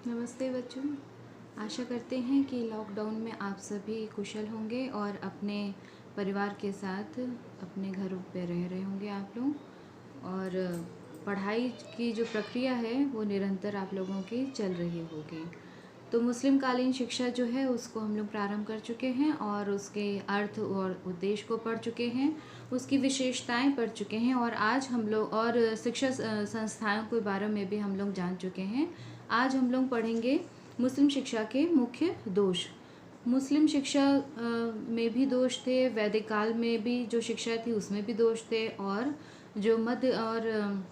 नमस्ते बच्चों। आशा करते हैं कि लॉकडाउन में आप सभी कुशल होंगे और अपने परिवार के साथ अपने घरों पे रह रहे होंगे आप लोग। और पढ़ाई की जो प्रक्रिया है वो निरंतर आप लोगों की चल रही होगी। तो मुस्लिम कालीन शिक्षा जो है उसको हम लोग प्रारंभ कर चुके हैं और उसके अर्थ और उद्देश्य को पढ़ चुके हैं, उसकी विशेषताएं पढ़ चुके हैं और आज हम लोग और शिक्षा संस्थाओं के बारे में भी हम लोग जान चुके हैं। आज हम लोग पढ़ेंगे मुस्लिम शिक्षा के मुख्य दोष। मुस्लिम शिक्षा में भी दोष थे, वैदिक काल में भी जो शिक्षा थी उसमें भी दोष थे, और जो मध्य और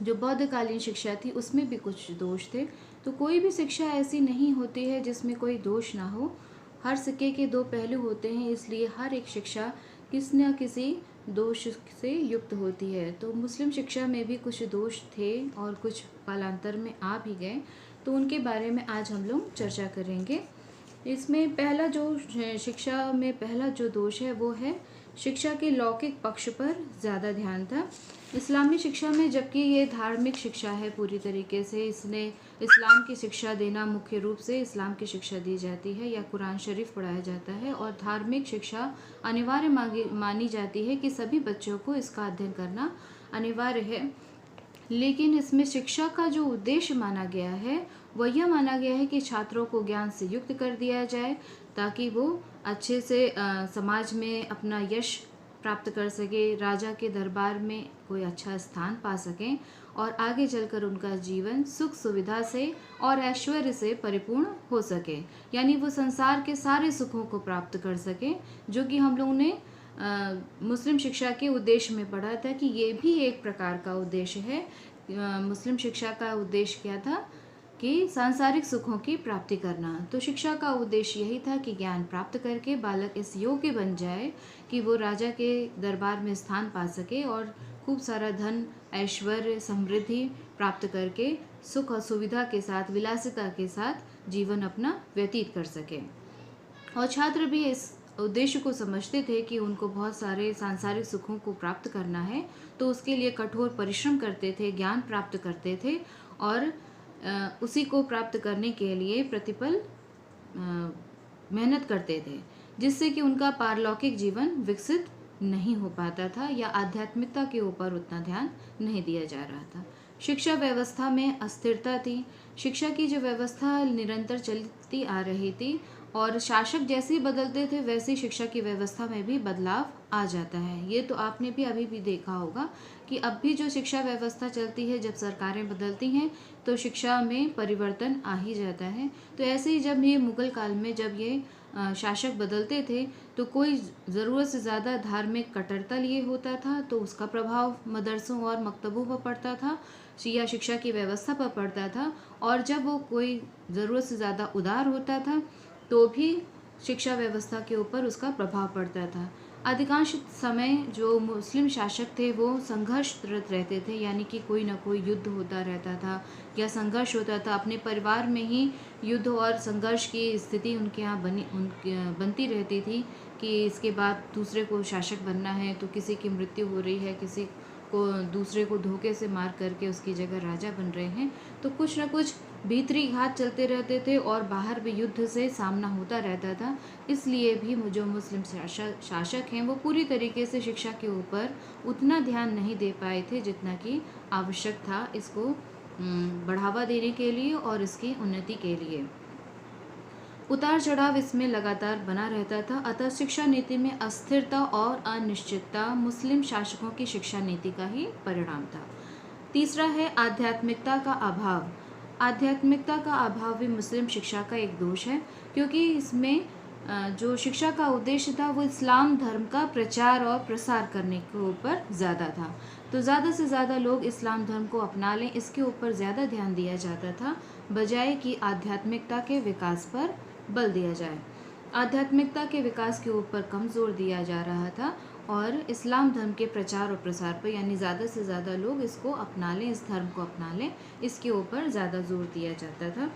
जो बौद्धकालीन शिक्षा थी उसमें भी कुछ दोष थे। तो कोई भी शिक्षा ऐसी नहीं होती है जिसमें कोई दोष ना हो। हर सिक्के के दो पहलू होते हैं, इसलिए हर एक शिक्षा किसी न किसी दोष से युक्त होती है। तो मुस्लिम शिक्षा में भी कुछ दोष थे और कुछ कालांतर में आ भी गए, तो उनके बारे में आज हम लोग चर्चा करेंगे। इसमें पहला जो शिक्षा में पहला जो दोष है वो है शिक्षा के लौकिक पक्ष पर ज़्यादा ध्यान था। इस्लामी शिक्षा में, जबकि ये धार्मिक शिक्षा है पूरी तरीके से, इसने इस्लाम की शिक्षा देना, मुख्य रूप से इस्लाम की शिक्षा दी जाती है या कुरान शरीफ पढ़ाया जाता है, और धार्मिक शिक्षा अनिवार्य मानी जाती है कि सभी बच्चों को इसका अध्ययन करना अनिवार्य है। लेकिन इसमें शिक्षा का जो उद्देश्य माना गया है वह यह माना गया है कि छात्रों को ज्ञान से युक्त कर दिया जाए ताकि वो अच्छे से समाज में अपना यश प्राप्त कर सके, राजा के दरबार में कोई अच्छा स्थान पा सकें और आगे चलकर उनका जीवन सुख सुविधा से और ऐश्वर्य से परिपूर्ण हो सके। यानी वो संसार के सारे सुखों को प्राप्त कर सके, जो कि हम लोगों ने मुस्लिम शिक्षा के उद्देश्य में पढ़ा था कि ये भी एक प्रकार का उद्देश्य है। मुस्लिम शिक्षा का उद्देश्य क्या था कि सांसारिक सुखों की प्राप्ति करना। तो शिक्षा का उद्देश्य यही था कि ज्ञान प्राप्त करके बालक इस योग्य बन जाए कि वो राजा के दरबार में स्थान पा सके और खूब सारा धन, ऐश्वर्य, समृद्धि प्राप्त करके सुख और सुविधा के साथ, विलासिता के साथ जीवन अपना व्यतीत कर सके। और छात्र भी इस उद्देश्य को समझते थे कि उनको बहुत सारे सांसारिक सुखों को प्राप्त करना है, तो उसके लिए कठोर परिश्रम करते थे, ज्ञान प्राप्त करते थे और उसी को प्राप्त करने के लिए प्रतिपल मेहनत करते थे, जिससे कि उनका पारलौकिक जीवन विकसित नहीं हो पाता था या आध्यात्मिकता के ऊपर उतना ध्यान नहीं दिया जा रहा था। शिक्षा व्यवस्था में अस्थिरता थी। शिक्षा की जो व्यवस्था निरंतर चलती आ रही थी और शासक जैसे ही बदलते थे वैसे ही शिक्षा की व्यवस्था में भी बदलाव आ जाता है। ये तो आपने भी अभी भी देखा होगा कि अब भी जो शिक्षा व्यवस्था चलती है, जब सरकारें बदलती हैं तो शिक्षा में परिवर्तन आ ही जाता है। तो ऐसे ही जब ये मुगल काल में जब ये शासक बदलते थे तो कोई ज़रूरत से ज़्यादा धार्मिक कट्टरता लिए होता था तो उसका प्रभाव मदरसों और मकतबों पर पड़ता था या शिक्षा की व्यवस्था पर पड़ता था, और जब वो कोई ज़रूरत से ज़्यादा उदार होता था तो भी शिक्षा व्यवस्था के ऊपर उसका प्रभाव पड़ता था। अधिकांश समय जो मुस्लिम शासक थे वो संघर्षरत रहते थे, यानी कि कोई ना कोई युद्ध होता रहता था या संघर्ष होता था। अपने परिवार में ही युद्ध और संघर्ष की स्थिति उनके यहाँ बनती रहती थी कि इसके बाद दूसरे को शासक बनना है, तो किसी की मृत्यु हो रही है, किसी को दूसरे को धोखे से मार करके उसकी जगह राजा बन रहे हैं, तो कुछ न कुछ भीतरी घात चलते रहते थे और बाहर भी युद्ध से सामना होता रहता था। इसलिए भी जो मुस्लिम शासक हैं वो पूरी तरीके से शिक्षा के ऊपर उतना ध्यान नहीं दे पाए थे जितना कि आवश्यक था इसको बढ़ावा देने के लिए और इसकी उन्नति के लिए। उतार चढ़ाव इसमें लगातार बना रहता था। अतः शिक्षा नीति में अस्थिरता और अनिश्चितता मुस्लिम शासकों की शिक्षा नीति का ही परिणाम था। तीसरा है आध्यात्मिकता का अभाव। आध्यात्मिकता का अभाव भी मुस्लिम शिक्षा का एक दोष है, क्योंकि इसमें जो शिक्षा का उद्देश्य था वो इस्लाम धर्म का प्रचार और प्रसार करने के ऊपर ज़्यादा था। तो ज़्यादा से ज़्यादा लोग इस्लाम धर्म को अपना लें, इसके ऊपर ज़्यादा ध्यान दिया जाता था, बजाय कि आध्यात्मिकता के विकास पर बल दिया जाए। आध्यात्मिकता के विकास के ऊपर कम जोर दिया जा रहा था और इस्लाम धर्म के प्रचार और प्रसार पर, यानी ज़्यादा से ज़्यादा लोग इसको अपना लें, इस धर्म को अपना लें, इसके ऊपर ज़्यादा जोर दिया जाता था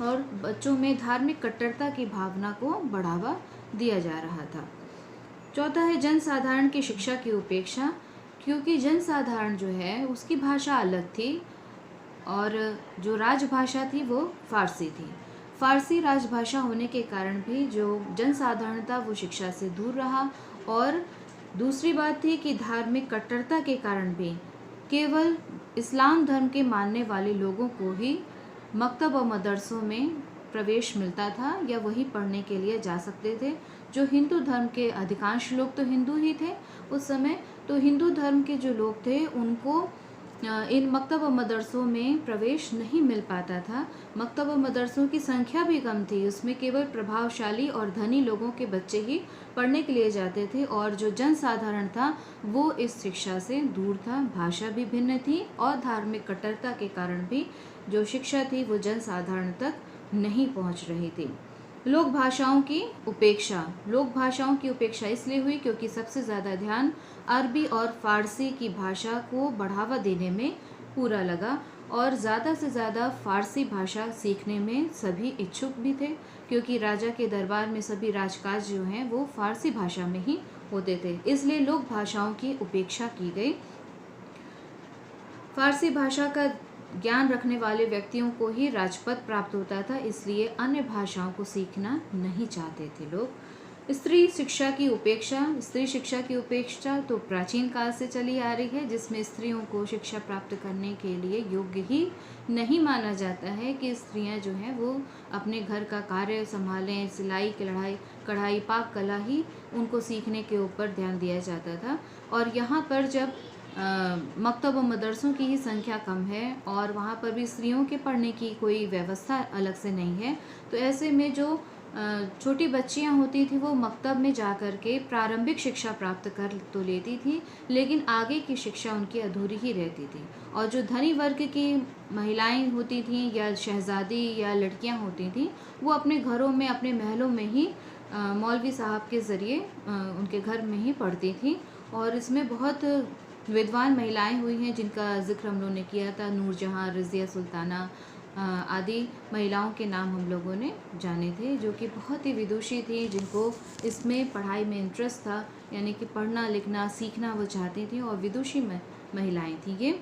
और बच्चों में धार्मिक कट्टरता की भावना को बढ़ावा दिया जा रहा था। चौथा है जनसाधारण की शिक्षा की उपेक्षा, क्योंकि जनसाधारण जो है उसकी भाषा अलग थी, और जो राजभाषा थी वो फ़ारसी थी। फ़ारसी राजभाषा होने के कारण भी जो जनसाधारण था वो शिक्षा से दूर रहा। और दूसरी बात थी कि धार्मिक कट्टरता के कारण भी केवल इस्लाम धर्म के मानने वाले लोगों को ही मकतब और मदरसों में प्रवेश मिलता था या वही पढ़ने के लिए जा सकते थे। जो हिंदू धर्म के अधिकांश लोग तो हिंदू ही थे उस समय, तो हिंदू धर्म के जो लोग थे उनको इन मकतब और मदरसों में प्रवेश नहीं मिल पाता था। मकतब और मदरसों की संख्या भी कम थी, उसमें केवल प्रभावशाली और धनी लोगों के बच्चे ही पढ़ने के लिए जाते थे और जो जनसाधारण था वो इस शिक्षा से दूर था। भाषा भी भिन्न थी और धार्मिक कट्टरता के कारण भी जो शिक्षा थी वो जनसाधारण तक नहीं पहुंच रही थी। लोक भाषाओं की उपेक्षा इसलिए हुई क्योंकि सबसे ज़्यादा ध्यान अरबी और फ़ारसी की भाषा को बढ़ावा देने में पूरा लगा और ज़्यादा से ज़्यादा फ़ारसी भाषा सीखने में सभी इच्छुक भी थे, क्योंकि राजा के दरबार में सभी राजकाज जो हैं वो फ़ारसी भाषा में ही होते थे। इसलिए लोक भाषाओं की उपेक्षा की गई। फ़ारसी भाषा का ज्ञान रखने वाले व्यक्तियों को ही राजपद प्राप्त होता था, इसलिए अन्य भाषाओं को सीखना नहीं चाहते थे लोग। स्त्री शिक्षा की उपेक्षा तो प्राचीन काल से चली आ रही है, जिसमें स्त्रियों को शिक्षा प्राप्त करने के लिए योग्य ही नहीं माना जाता है कि स्त्रियां जो हैं वो अपने घर का कार्य संभालें। सिलाई कढ़ाई पाक कला ही उनको सीखने के ऊपर ध्यान दिया जाता था। और यहाँ पर जब मकतब व मदरसों की ही संख्या कम है और वहाँ पर भी स्त्रियों के पढ़ने की कोई व्यवस्था अलग से नहीं है, तो ऐसे में जो छोटी बच्चियाँ होती थी वो मकतब में जा कर के प्रारंभिक शिक्षा प्राप्त कर तो लेती थी, लेकिन आगे की शिक्षा उनकी अधूरी ही रहती थी। और जो धनी वर्ग की महिलाएं होती थीं या शहजादी या लड़कियां होती थीं वो अपने घरों में अपने महलों में ही मौलवी साहब के ज़रिए उनके घर में ही पढ़ती थी। और इसमें बहुत विद्वान महिलाएं हुई हैं जिनका जिक्र हम लोगों ने किया था, नूरजहाँ, रज़िया सुल्ताना आदि महिलाओं के नाम हम लोगों ने जाने थे, जो कि बहुत ही विदुषी थी, जिनको इसमें पढ़ाई में इंटरेस्ट था, यानी कि पढ़ना लिखना सीखना वो चाहती थी और विदुषी महिलाएं थी ये।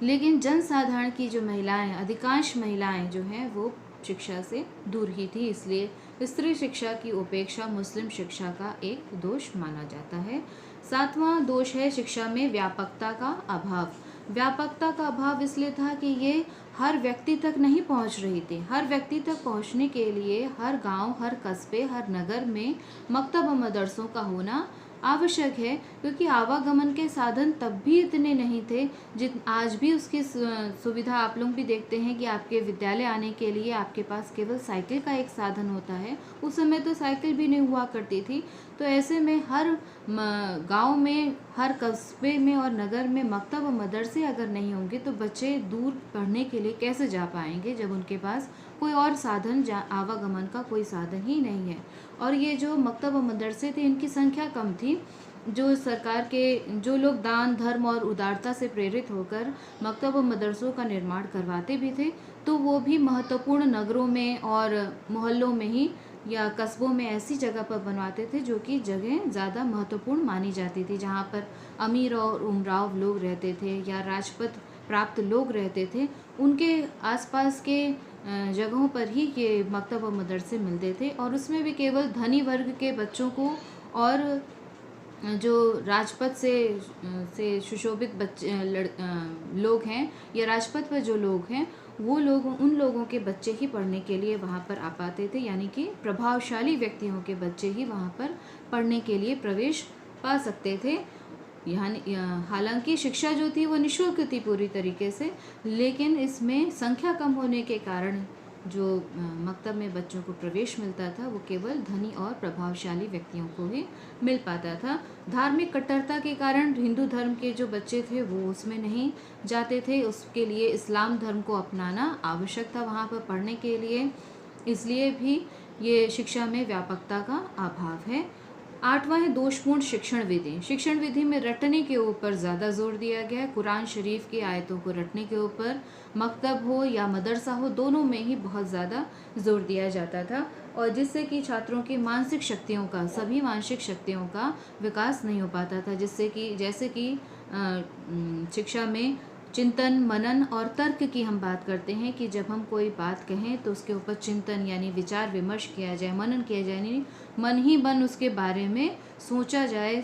लेकिन जनसाधारण की जो महिलाएं, अधिकांश महिलाएं जो हैं वो शिक्षा से दूर ही थी, इसलिए स्त्री शिक्षा की उपेक्षा मुस्लिम शिक्षा का एक दोष माना जाता है। 7वां दोष है शिक्षा में व्यापकता का अभाव। व्यापकता का अभाव इसलिए था कि ये हर व्यक्ति तक नहीं पहुंच रही थी। हर व्यक्ति तक पहुंचने के लिए हर गांव, हर कस्बे, हर नगर में मकतब व मदरसों का होना आवश्यक है, क्योंकि आवागमन के साधन तब भी इतने नहीं थे आज भी उसकी सुविधा आप लोग भी देखते हैं कि आपके विद्यालय आने के लिए आपके पास केवल साइकिल का एक साधन होता है। उस समय तो साइकिल भी नहीं हुआ करती थी। तो ऐसे में हर गांव में, हर कस्बे में और नगर में मकतब व मदरसे अगर नहीं होंगे तो बच्चे दूर पढ़ने के लिए कैसे जा पाएंगे, जब उनके पास कोई और साधन आवागमन का कोई साधन ही नहीं है। और ये जो मकतब व मदरसे थे इनकी संख्या कम थी। जो सरकार के जो लोग दान धर्म और उदारता से प्रेरित होकर मकतब व मदरसों का निर्माण करवाते भी थे, तो वो भी महत्वपूर्ण नगरों में और मोहल्लों में ही या कस्बों में ऐसी जगह पर बनवाते थे जो कि जगह ज़्यादा महत्वपूर्ण मानी जाती थी, जहाँ पर अमीर और उमराव लोग रहते थे या राजपद प्राप्त लोग रहते थे। उनके आसपास के जगहों पर ही ये मकतब व मदरसे मिलते थे और उसमें भी केवल धनी वर्ग के बच्चों को और जो राजपद से सुशोभित लोग हैं या राजपद पर जो लोग हैं वो लोग, उन लोगों के बच्चे ही पढ़ने के लिए वहाँ पर आ पाते थे, यानी कि प्रभावशाली व्यक्तियों के बच्चे ही वहाँ पर पढ़ने के लिए प्रवेश पा सकते थे। यानी हालांकि शिक्षा जो थी वो निःशुल्क थी पूरी तरीके से, लेकिन इसमें संख्या कम होने के कारण जो मकतब में बच्चों को प्रवेश मिलता था वो केवल धनी और प्रभावशाली व्यक्तियों को ही मिल पाता था। धार्मिक कट्टरता के कारण हिंदू धर्म के जो बच्चे थे वो उसमें नहीं जाते थे, उसके लिए इस्लाम धर्म को अपनाना आवश्यक था वहाँ पर पढ़ने के लिए, इसलिए भी ये शिक्षा में व्यापकता का अभाव है। 8वां है दोषपूर्ण शिक्षण विधि। शिक्षण विधि में रटने के ऊपर ज़्यादा जोर दिया गया है। कुरान शरीफ की आयतों को रटने के ऊपर मकतब हो या मदरसा हो, दोनों में ही बहुत ज़्यादा जोर दिया जाता था, और जिससे कि छात्रों की मानसिक शक्तियों का, सभी मानसिक शक्तियों का विकास नहीं हो पाता था, जैसे कि शिक्षा में चिंतन, मनन और तर्क की हम बात करते हैं कि जब हम कोई बात कहें तो उसके ऊपर चिंतन यानी विचार विमर्श किया जाए, मनन किया जाए, यानी मन ही मन उसके बारे में सोचा जाए,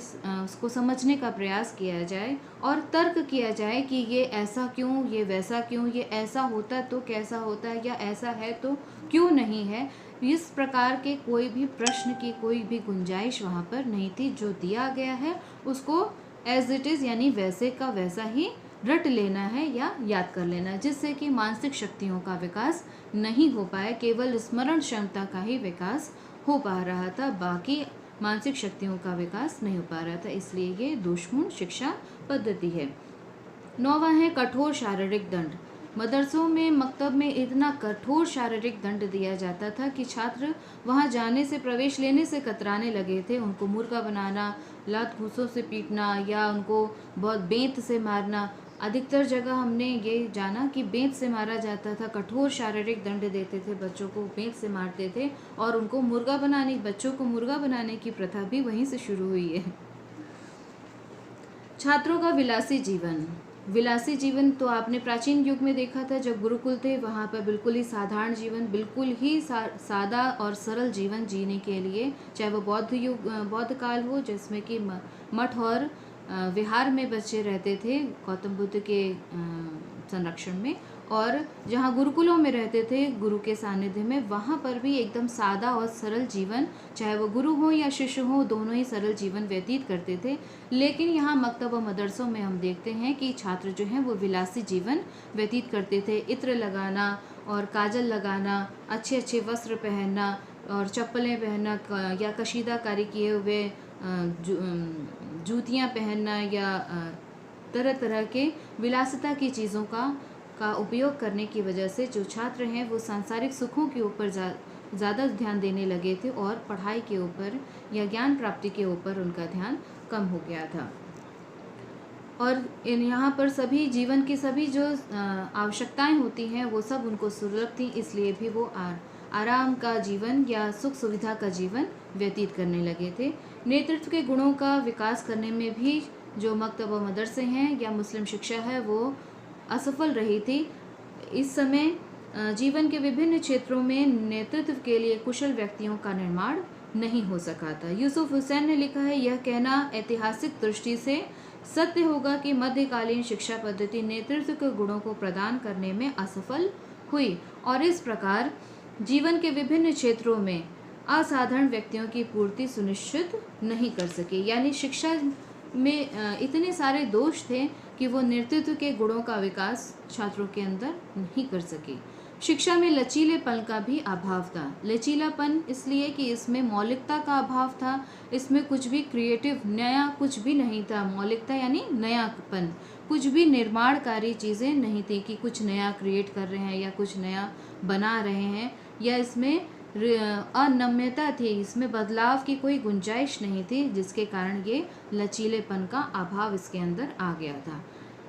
उसको समझने का प्रयास किया जाए और तर्क किया जाए कि ये ऐसा क्यों, ये वैसा क्यों, ये ऐसा होता तो कैसा होता है, या ऐसा है तो क्यों नहीं है। इस प्रकार के कोई भी प्रश्न की कोई भी गुंजाइश वहाँ पर नहीं थी। जो दिया गया है उसको एज इट इज़ यानी वैसे का वैसा ही रट लेना है या याद कर लेना है, जिससे कि मानसिक शक्तियों का विकास नहीं हो पाए, केवल स्मरण क्षमता का ही विकास हो पा रहा था, बाकी मानसिक शक्तियों का विकास नहीं हो पा रहा था। इसलिए ये दोषपूर्ण शिक्षा पद्धति है। 9वां है कठोर शारीरिक दंड। मदरसों में, मकतब में इतना कठोर शारीरिक दंड दिया जाता था कि छात्र वहां जाने से, प्रवेश लेने से कतराने लगे थे। उनको मुर्गा बनाना, लात घूंसों से पीटना या उनको बहुत बेंत से मारना। अधिकतर जगह हमने ये जाना कि बेंत से मारा जाता था, कठोर शारीरिक दंड देते थे, बच्चों को बेंत से मारते थे और उनको मुर्गा बनाने, बच्चों को मुर्गा बनाने की प्रथा भी वहीं से शुरू हुई है। छात्रों का विलासी जीवन। विलासी जीवन तो आपने प्राचीन युग में देखा था, जब गुरुकुल थे वहाँ पर बिल्कुल ही साधारण जीवन, बिल्कुल ही सादा और सरल जीवन जीने के लिए, चाहे वो बौद्ध युग, बौद्ध काल हो, जिसमें कि मठ और विहार में बच्चे रहते थे गौतम बुद्ध के संरक्षण में, और जहाँ गुरुकुलों में रहते थे गुरु के सानिध्य में, वहाँ पर भी एकदम सादा और सरल जीवन, चाहे वो गुरु हो या शिष्य हो, दोनों ही सरल जीवन व्यतीत करते थे। लेकिन यहाँ मकतब व मदरसों में हम देखते हैं कि छात्र जो हैं वो विलासी जीवन व्यतीत करते थे। इत्र लगाना और काजल लगाना, अच्छे अच्छे वस्त्र पहनना और चप्पलें पहनना या कशीदाकारी किए हुए जूतियाँ पहनना या तरह तरह के विलासिता की चीज़ों का उपयोग करने की वजह से जो छात्र हैं वो सांसारिक सुखों के ऊपर ज़्यादा ध्यान देने लगे थे और पढ़ाई के ऊपर या ज्ञान प्राप्ति के ऊपर उनका ध्यान कम हो गया था। और यहाँ पर सभी जीवन की सभी जो आवश्यकताएं होती हैं वो सब उनको सुलभ थी, इसलिए भी वो आराम का जीवन या सुख सुविधा का जीवन व्यतीत करने लगे थे। नेतृत्व के गुणों का विकास करने में भी जो मकतब व मदरसे हैं या मुस्लिम शिक्षा है वो असफल रही थी। इस समय जीवन के विभिन्न क्षेत्रों में नेतृत्व के लिए कुशल व्यक्तियों का निर्माण नहीं हो सका था। यूसुफ हुसैन ने लिखा है, यह कहना ऐतिहासिक दृष्टि से सत्य होगा कि मध्यकालीन शिक्षा पद्धति नेतृत्व के गुणों को प्रदान करने में असफल हुई और इस प्रकार जीवन के विभिन्न क्षेत्रों में असाधारण व्यक्तियों की पूर्ति सुनिश्चित नहीं कर सकी। यानी शिक्षा में इतने सारे दोष थे कि वो नेतृत्व के गुणों का विकास छात्रों के अंदर नहीं कर सकी। शिक्षा में लचीलेपन का भी अभाव था। लचीलापन इसलिए कि इसमें मौलिकता का अभाव था, इसमें कुछ भी क्रिएटिव नया कुछ भी नहीं था। मौलिकता यानी नयापन, कुछ भी निर्माणकारी चीज़ें नहीं थी कि कुछ नया क्रिएट कर रहे हैं या कुछ नया बना रहे हैं, या इसमें अनम्यता थी, इसमें बदलाव की कोई गुंजाइश नहीं थी, जिसके कारण ये लचीलेपन का अभाव इसके अंदर आ गया था।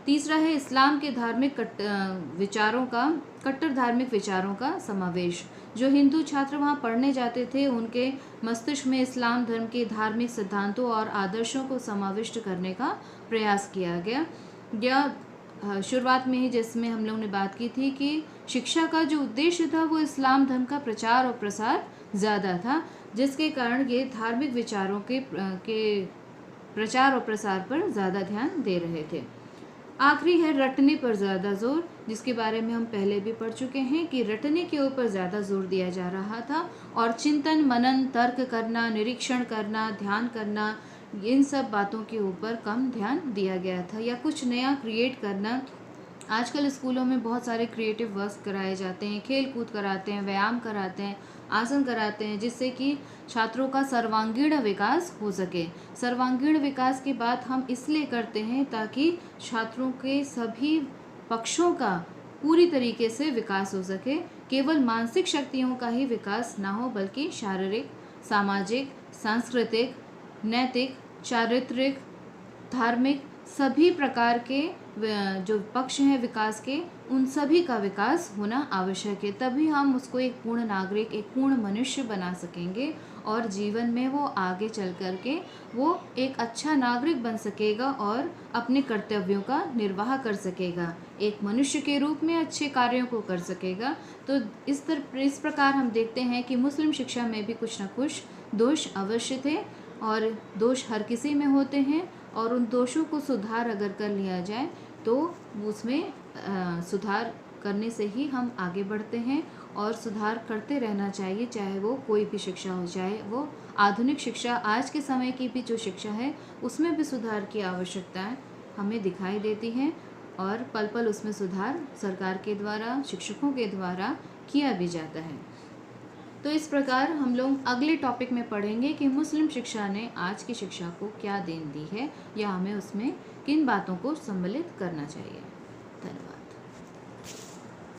तीसरा है इस्लाम के धार्मिक कट्टर धार्मिक विचारों का समावेश। जो हिंदू छात्र वहाँ पढ़ने जाते थे उनके मस्तिष्क में इस्लाम धर्म के धार्मिक सिद्धांतों और आदर्शों को समाविष्ट करने का प्रयास किया गया। या शुरुआत में ही जिसमें हम लोगों ने बात की थी कि शिक्षा का जो उद्देश्य था वो इस्लाम धर्म का प्रचार और प्रसार ज़्यादा था, जिसके कारण ये धार्मिक विचारों के प्रचार और प्रसार पर ज़्यादा ध्यान दे रहे थे। आखिरी है रटने पर ज़्यादा जोर, जिसके बारे में हम पहले भी पढ़ चुके हैं कि रटने के ऊपर ज़्यादा जोर दिया जा रहा था और चिंतन, मनन, तर्क करना, निरीक्षण करना, ध्यान करना, इन सब बातों के ऊपर कम ध्यान दिया गया था। या कुछ नया क्रिएट करना, आजकल स्कूलों में बहुत सारे क्रिएटिव वर्क कराए जाते हैं, खेल कूद कराते हैं, व्यायाम कराते हैं, आसन कराते हैं, जिससे कि छात्रों का सर्वांगीण विकास हो सके। सर्वांगीण विकास की बात हम इसलिए करते हैं ताकि छात्रों के सभी पक्षों का पूरी तरीके से विकास हो सके। केवल मानसिक शक्तियों का ही विकास ना हो, बल्कि शारीरिक, सामाजिक, सांस्कृतिक, नैतिक, चारित्रिक, धार्मिक सभी प्रकार के जो पक्ष हैं विकास के, उन सभी का विकास होना आवश्यक है। तभी हम उसको एक पूर्ण नागरिक, एक पूर्ण मनुष्य बना सकेंगे और जीवन में वो आगे चल कर के वो एक अच्छा नागरिक बन सकेगा और अपने कर्तव्यों का निर्वाह कर सकेगा, एक मनुष्य के रूप में अच्छे कार्यों को कर सकेगा। तो इस प्रकार हम देखते हैं कि मुस्लिम शिक्षा में भी कुछ न कुछ दोष अवश्य थे, और दोष हर किसी में होते हैं, और उन दोषों को सुधार अगर कर लिया जाए तो उसमें सुधार करने से ही हम आगे बढ़ते हैं, और सुधार करते रहना चाहिए, चाहे वो कोई भी शिक्षा हो, चाहे वो आधुनिक शिक्षा, आज के समय की भी जो शिक्षा है उसमें भी सुधार की आवश्यकता हमें दिखाई देती है, और पल पल उसमें सुधार सरकार के द्वारा, शिक्षकों के द्वारा किया भी जाता है। तो इस प्रकार हम लोग अगले टॉपिक में पढ़ेंगे कि मुस्लिम शिक्षा ने आज की शिक्षा को क्या देन दी है, या हमें उसमें किन बातों को सम्मिलित करना चाहिए। धन्यवाद।